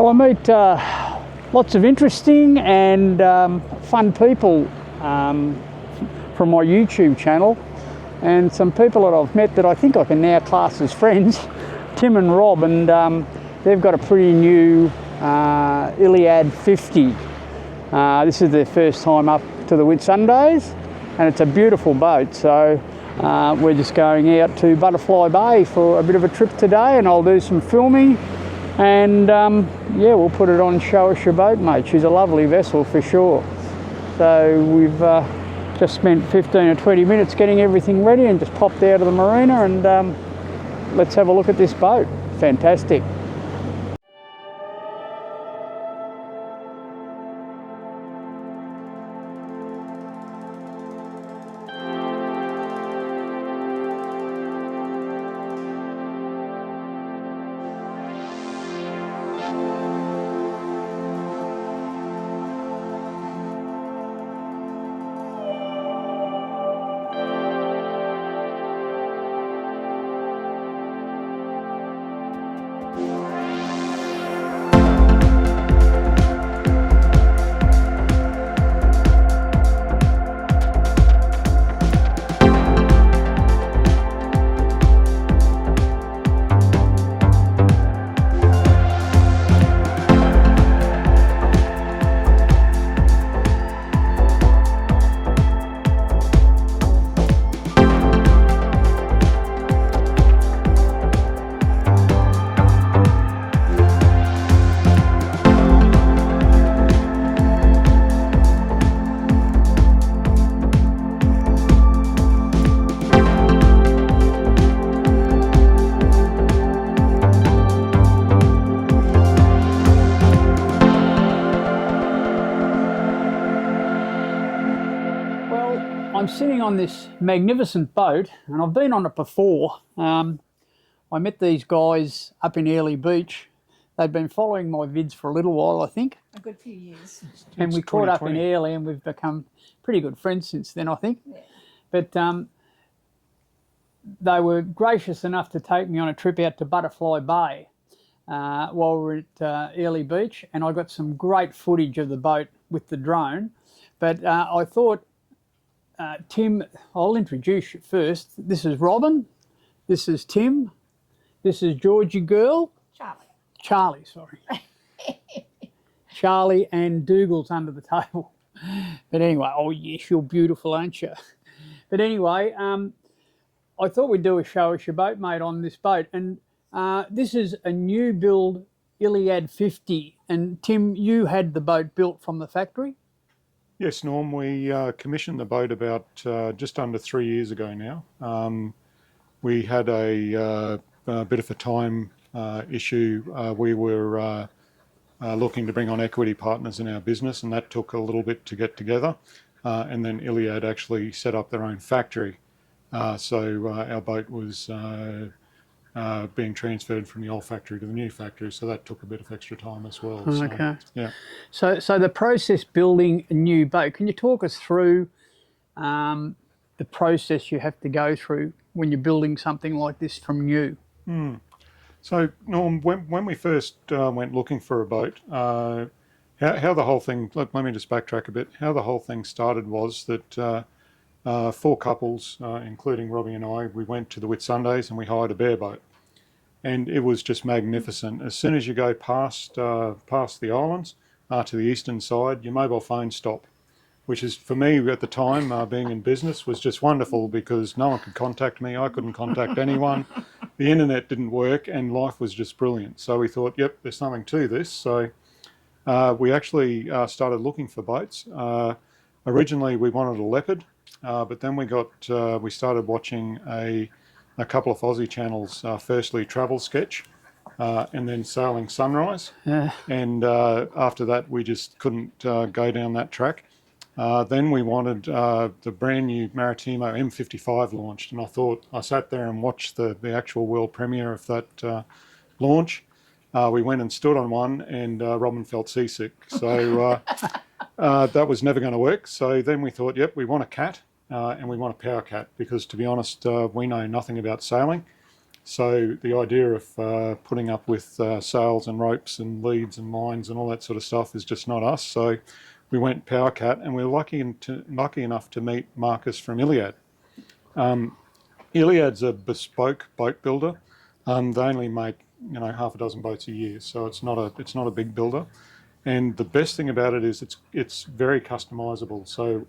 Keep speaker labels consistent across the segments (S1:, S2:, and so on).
S1: Well, I meet lots of interesting and fun people from my YouTube channel, and some people that I've met that I think I can now class as friends, Tim and Rob, and they've got a pretty new Iliad 50. This is their first time up to the Whitsundays, and it's a beautiful boat. So we're just going out to Butterfly Bay for a bit of a trip today, and I'll do some filming, and yeah, we'll put it on Show Us Your Boat, mate. She's a lovely vessel for sure. So we've just spent 15 or 20 minutes getting everything ready and just popped out of the marina, and let's have a look at this boat. Fantastic. I'm sitting on this magnificent boat, and I've been on it before. I met these guys up in Airlie Beach. They've been following my vids for a little while, I think.
S2: A good few years.
S1: And we caught up in Airlie, and we've become pretty good friends since then, I think.
S2: Yeah.
S1: But they were gracious enough to take me on a trip out to Butterfly Bay while we were at Airlie Beach, and I got some great footage of the boat with the drone. But I thought, Tim, I'll introduce you first. This is Robin, this is Tim, this is Georgie girl. Charlie, sorry. Charlie, and Dougal's under the table. But anyway, oh yes, you're beautiful, aren't you? But anyway, I thought we'd do a Show Us Your Boat, mate, on this boat. And this is a new build Iliad 50. And Tim, you had the boat built from the factory?
S3: Yes, Norm, we commissioned the boat about just under 3 years ago now. We had a bit of a time issue. We were looking to bring on equity partners in our business, and that took a little bit to get together. And then Iliad actually set up their own factory. So our boat was being transferred from the old factory to the new factory, so that took a bit of extra time as well.
S1: Okay.
S3: So, yeah.
S1: So the process building a new boat, can you talk us through the process you have to go through when you're building something like this from new?
S3: So Norm, when we first went looking for a boat, how the whole thing, let me just backtrack a bit. How the whole thing started was that 4 couples, including Robbie and I, we went to the Whitsundays and we hired a bareboat. And it was just magnificent. As soon as you go past the islands to the eastern side, your mobile phones stop, which is, for me at the time, being in business, was just wonderful because no one could contact me. I couldn't contact anyone. The internet didn't work, and life was just brilliant. So we thought, yep, there's something to this. So we actually started looking for boats. Originally, we wanted a Leopard, but then we started watching a couple of Aussie channels, firstly Travel Sketch, and then Sailing Sunrise.
S1: Yeah.
S3: And after that, we just couldn't go down that track. Then we wanted the brand new Maritimo M55 launched, and I sat there and watched the actual world premiere of that launch. We went and stood on one, and Robin felt seasick. So that was never going to work. So then we thought, yep, we want a cat, and we want a power cat, because to be honest, we know nothing about sailing. So the idea of putting up with sails and ropes and leads and lines and all that sort of stuff is just not us. So we went power cat, and we were lucky enough to meet Marcus from Iliad. Iliad's a bespoke boat builder. They only make half a dozen boats a year, so it's not a big builder. And the best thing about it is it's very customizable. So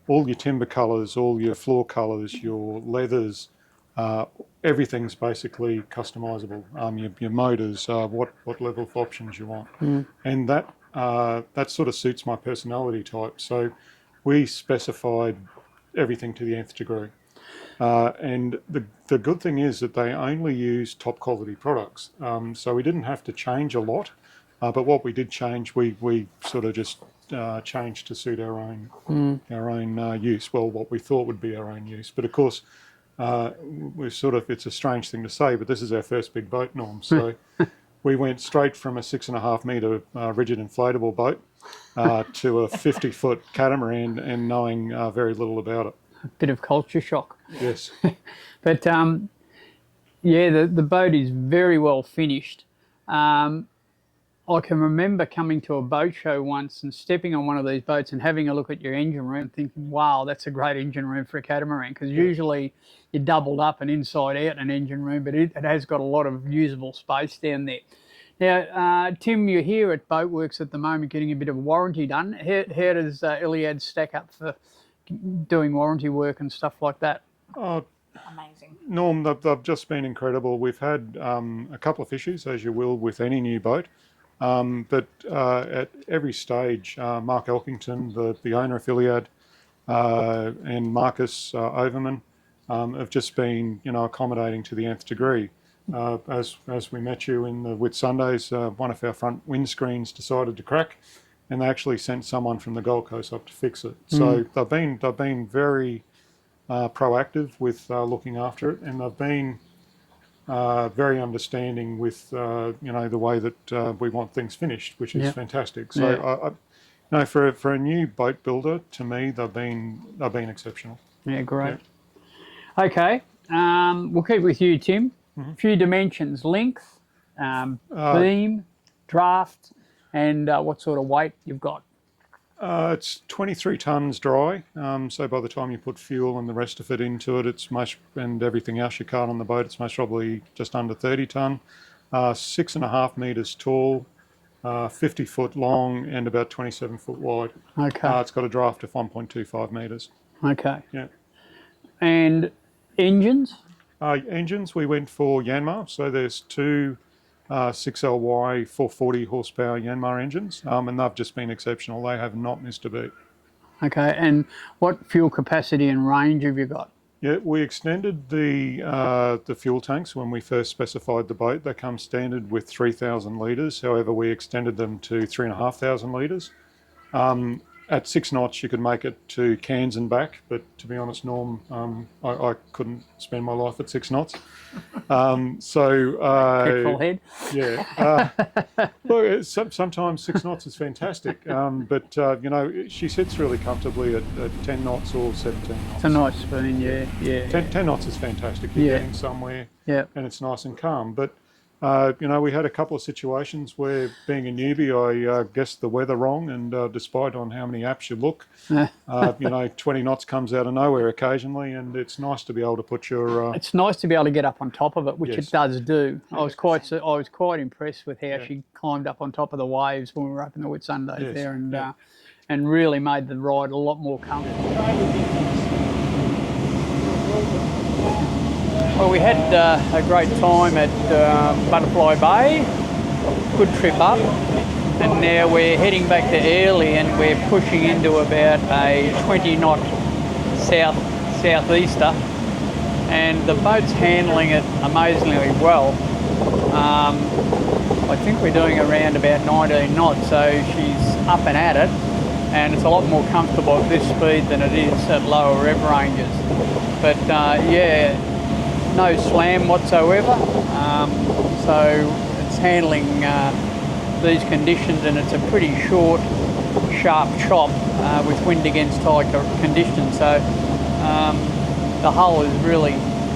S3: all your timber colours, all your floor colours, your leathers, everything's basically customizable. Your motors, what level of options you want, and that sort of suits my personality type. So we specified everything to the nth degree. And the good thing is that they only use top quality products. So we didn't have to change a lot, but what we did change, we sort of just changed to suit our own use. Well, what we thought would be our own use. But of course, it's a strange thing to say, but this is our first big boat, Norm. So we went straight from a 6.5 metre rigid inflatable boat to a 50-foot catamaran, and knowing very little about it.
S1: A bit of culture shock.
S3: Yes.
S1: But yeah, the boat is very well finished. I can remember coming to a boat show once and stepping on one of these boats and having a look at your engine room and thinking, wow, that's a great engine room for a catamaran, because usually you're doubled up and inside out an engine room, but it has got a lot of usable space down there. Now, Tim, you're here at Boatworks at the moment getting a bit of warranty done. How does Iliad stack up for doing warranty work and stuff like that?
S3: Oh,
S2: amazing.
S3: Norm, they've just been incredible. We've had a couple of issues, as you will with any new boat. But at every stage, Mark Elkington, the owner of Iliad, and Marcus Overman have just been, accommodating to the nth degree. As we met you in the Whitsundays, one of our front windscreens decided to crack, and they actually sent someone from the Gold Coast up to fix it. So they've been very proactive with looking after it, and they've been very understanding with the way that we want things finished, which is fantastic. So for a new boat builder, to me, they've been exceptional.
S1: Yeah, great. Yeah. Okay, we'll keep with you, Tim. A few dimensions: length, beam, draft, and what sort of weight you've got.
S3: It's 23 tonnes dry, so by the time you put fuel and the rest of it into it, and everything else you cart on the boat, it's most probably just under 30 tonne. 6.5 metres tall, 50 foot long, and about 27 foot wide.
S1: Okay.
S3: It's got a draft of 1.25 metres.
S1: Okay.
S3: Yeah.
S1: And engines?
S3: Engines, we went for Yanmar, so there's two 6LY 440 horsepower Yanmar engines, and they've just been exceptional. They have not missed a beat.
S1: Okay, and what fuel capacity and range have you got?
S3: Yeah, we extended the fuel tanks when we first specified the boat. They come standard with 3,000 litres. However, we extended them to 3,500 litres. At 6 knots, you could make it to Cairns and back, but to be honest, Norm, I couldn't spend my life at 6 knots.
S1: Petrol head.
S3: Yeah. Look, sometimes 6 knots is fantastic, but she sits really comfortably at 10 knots or 17 knots.
S1: It's a nice speed, yeah.
S3: 10 knots is fantastic. You're getting somewhere, and it's nice and calm. But we had a couple of situations where, being a newbie, I guessed the weather wrong, and despite on how many apps you look, 20 knots comes out of nowhere occasionally, and it's nice to be able to put your...
S1: It's nice to be able to get up on top of it, which it does do.
S3: Yes.
S1: I was quite impressed with how she climbed up on top of the waves when we were up in the Whitsundays there, and really made the ride a lot more comfortable. Well, we had a great time at Butterfly Bay, good trip up, and now we're heading back to Airlie, and we're pushing into about a 20 knot southeaster, and the boat's handling it amazingly well. I think we're doing around about 19 knots, so she's up and at it, and it's a lot more comfortable at this speed than it is at lower rev ranges. But no slam whatsoever, so it's handling these conditions, and it's a pretty short, sharp chop with wind against tide conditions. So the hull is really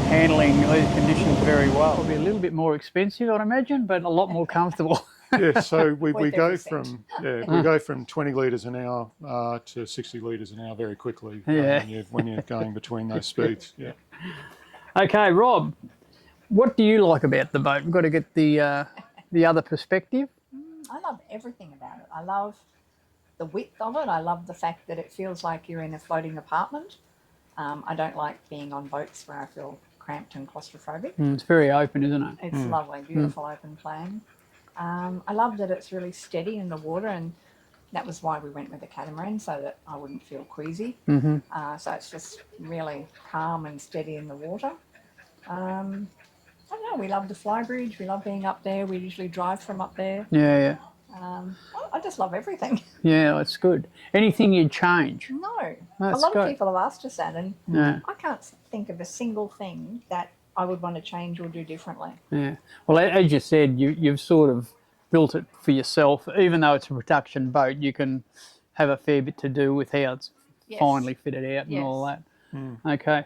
S1: handling these conditions very well. It'll be a little bit more expensive, I'd imagine, but a lot more comfortable.
S3: Yeah, so we
S2: Worth
S3: go
S2: every
S3: from
S2: cent.
S3: we go from 20 litres an hour to 60 litres an hour very quickly
S1: Yeah.
S3: when you're going between those speeds. Yeah.
S1: Okay, Rob, what do you like about the boat? We've got to get the other perspective.
S2: I love everything about it. I love the width of it. I love the fact that it feels like you're in a floating apartment. I don't like being on boats where I feel cramped and claustrophobic.
S1: It's very open, isn't it?
S2: It's lovely, beautiful open plan. I love that it's really steady in the water, and that was why we went with the catamaran, so that I wouldn't feel queasy. So it's just really calm and steady in the water. I don't know, we love the fly bridge, we love being up there, we usually drive from up there.
S1: Yeah.
S2: I just love everything.
S1: Yeah, it's good. Anything you'd change?
S2: No.
S1: That's
S2: a lot
S1: good.
S2: of people have asked us that, and
S1: Yeah.
S2: I can't think of a single thing that I would want to change or do differently.
S1: Yeah. Well, as you said, you've sort of built it for yourself. Even though it's a production boat, you can have a fair bit to do with how it's
S2: Yes.
S1: finally fitted out and
S2: Yes.
S1: all that. Okay.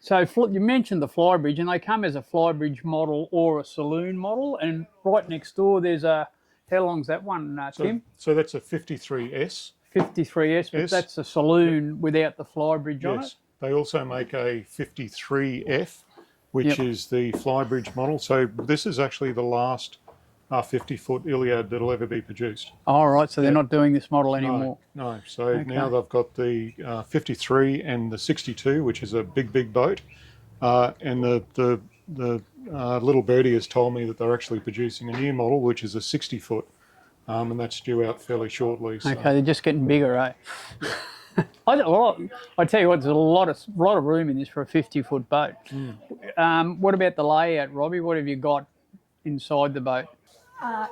S1: So you mentioned the fly bridge, and they come as a fly bridge model or a saloon model. And right next door, there's a, how long's that one, Tim?
S3: So that's a 53S.
S1: 53S, but
S3: Yes.
S1: that's a saloon without the fly bridge on it.
S3: Yes. They also make a 53F, which is the flybridge model. So this is actually the last 50-foot Iliad that'll ever be produced.
S1: All right, so they're not doing this model anymore.
S3: No. So now they've got the 53 and the 62, which is a big boat. And the little birdie has told me that they're actually producing a new model, which is a 60-foot. And that's due out fairly shortly. So.
S1: Okay, they're just getting bigger, eh? I tell you what, there's a lot of room in this for a 50-foot boat. What about the layout, Robbie? What have you got inside the boat?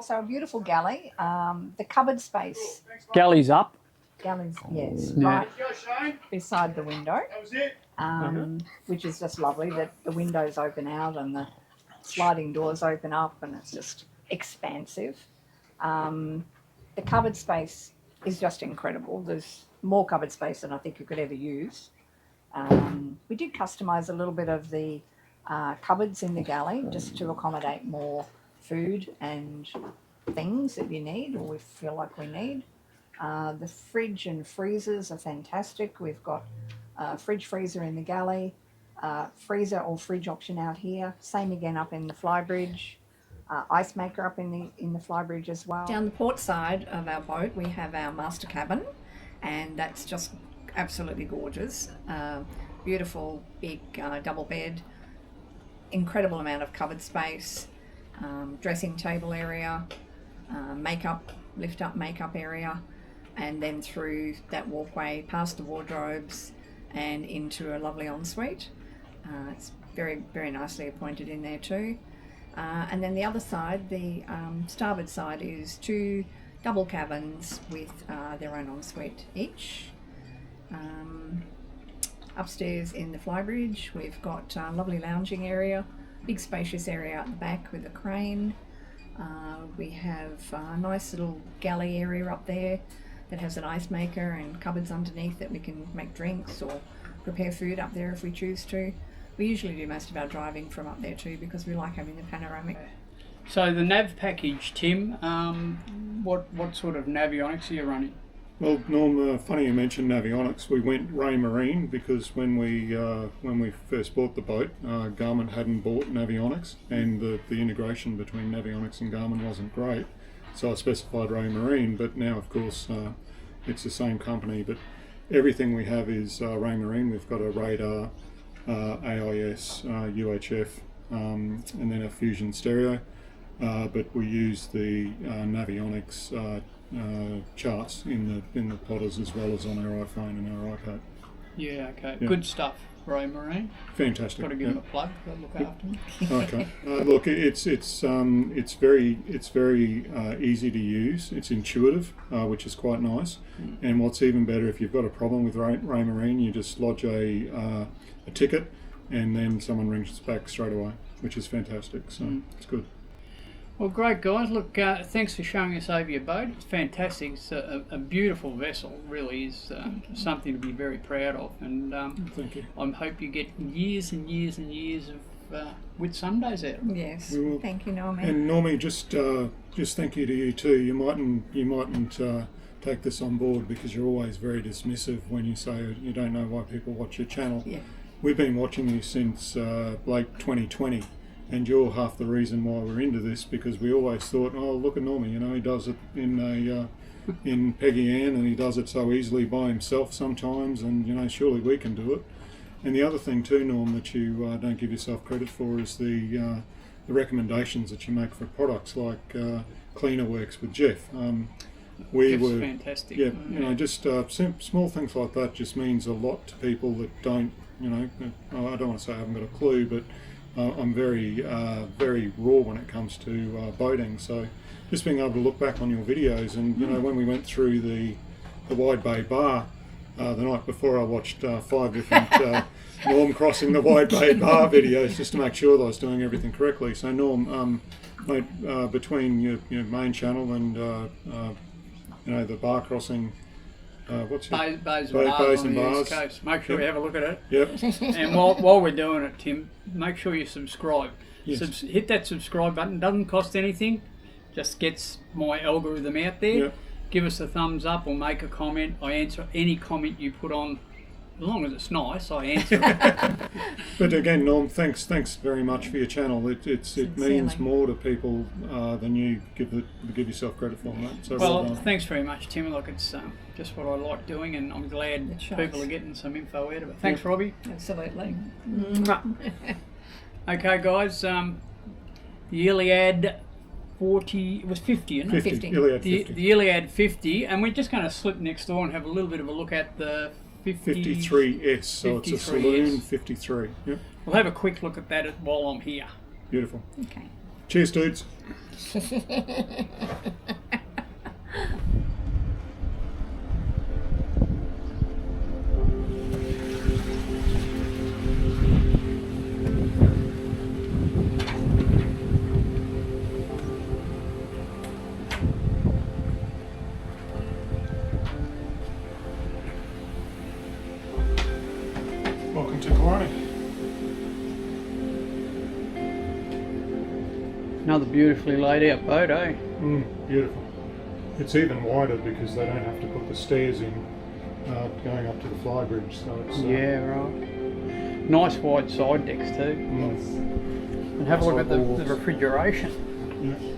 S2: So a beautiful galley. The cupboard space.
S1: Galley's up.
S2: Galleys, yes,
S1: Yeah.
S2: right beside the window, which is just lovely that the windows open out and the sliding doors open up, and it's just expansive. The cupboard space is just incredible. There's more cupboard space than I think you could ever use. We did customise a little bit of the cupboards in the galley just to accommodate more food and things that you need, or we feel like we need. The fridge and freezers are fantastic. We've got a fridge freezer in the galley, freezer or fridge option out here. Same again up in the flybridge. Ice maker up in the flybridge as well. Down the port side of our boat, we have our master cabin, and that's just absolutely gorgeous. Beautiful big double bed, incredible amount of cupboard space, dressing table area, lift up makeup area, and then through that walkway past the wardrobes and into a lovely ensuite. It's very, very nicely appointed in there too. And then the other side, the starboard side, is two double cabins with their own ensuite each. Upstairs in the flybridge, we've got a lovely lounging area, big spacious area out the back with a crane. We have a nice little galley area up there that has an ice maker and cupboards underneath that we can make drinks or prepare food up there if we choose to. We usually do most of our driving from up there too because we like having the panoramic.
S1: So the nav package, Tim, what sort of navionics are you running?
S3: Well, Norm, funny you mentioned navionics. We went Ray Marine because when we first bought the boat, Garmin hadn't bought navionics, and the integration between navionics and Garmin wasn't great. So I specified Ray Marine, but now of course it's the same company. But everything we have is Ray Marine. We've got a radar, AIS, UHF, and then a Fusion stereo. But we use the navionics charts in the plotters as well as on our iPhone and our iPad.
S1: Yeah, okay.
S3: Yeah.
S1: Good stuff, Ray Marine.
S3: Fantastic.
S1: Got to give them a plug. Got to look after them.
S3: Okay. Look, it's very easy to use. It's intuitive, which is quite nice. And what's even better, if you've got a problem with Ray Marine, you just lodge a ticket, and then someone rings us back straight away, which is fantastic. So it's good.
S1: Well, great guys. Look, thanks for showing us over your boat. It's fantastic. It's a beautiful vessel. Really is something to be very proud of. And
S3: Thank you.
S1: I hope you get years and years and years of with Sundays out of it.
S2: Yes,
S3: We will.
S2: thank you, Normie.
S3: And Normie, just thank you to you too. You mightn't take this on board because you're always very dismissive when you say you don't know why people watch your channel.
S2: Yeah.
S3: We've been watching you since late 2020, and you're half the reason why we're into this, because we always thought, oh, look at Normie, you know, he does it in Peggy-Anne, and he does it so easily by himself sometimes, and you know, surely we can do it. And the other thing too, Norm, that you don't give yourself credit for is the recommendations that you make for products like Cleaner Works with Jeff.
S1: Jeff's fantastic.
S3: Yeah, you know, just small things like that just means a lot to people that don't, you know, I don't want to say I haven't got a clue, but I'm very raw when it comes to boating. So just being able to look back on your videos, and you know, when we went through the Wide Bay Bar the night before, I watched 5 different Norm crossing the Wide Bay Bar videos just to make sure that I was doing everything correctly. So Norm, mate, between your main channel and you know, the bar crossing, what's it?
S1: Bays
S3: Bays
S1: and
S3: and
S1: bars on the East
S3: bars.
S1: Coast. Make sure you have a look at it.
S3: Yep.
S1: And while we're doing it, Tim, make sure you subscribe.
S3: Yes.
S1: Hit that subscribe button. Doesn't cost anything. Just gets my algorithm out there.
S3: Yep.
S1: Give us a thumbs up or make a comment. I answer any comment you put on. As long as it's nice, I answer it.
S3: But again, Norm, thanks very much for your channel. It means more to people than you give yourself credit for, mate. So
S1: Well,
S3: done.
S1: thanks very much, Tim. Look, it's just what I like doing, and I'm glad
S2: It shows.
S1: people are getting some info out of it. Thanks, Robbie.
S2: Absolutely.
S1: Okay, guys. The Iliad 40, it was 50, isn't it?
S3: 50. Iliad
S1: The
S3: 50.
S1: Iliad 50, and we're just going to slip next door and have a little bit of a look at the
S3: 53S, so it's a
S1: 53S.
S3: Saloon 53. Yep,
S1: We'll have a quick look at that while I'm here.
S3: beautiful.
S2: Okay.
S3: Cheers, dudes. Welcome to Killarney.
S1: Another beautifully laid out boat, eh?
S3: Beautiful. It's even wider because they don't have to put the stairs in going up to the fly bridge. So it's
S1: Yeah, right. Nice wide side decks too.
S3: mm,
S1: And have a look at the
S3: Outside walls.
S1: refrigeration.
S3: yeah.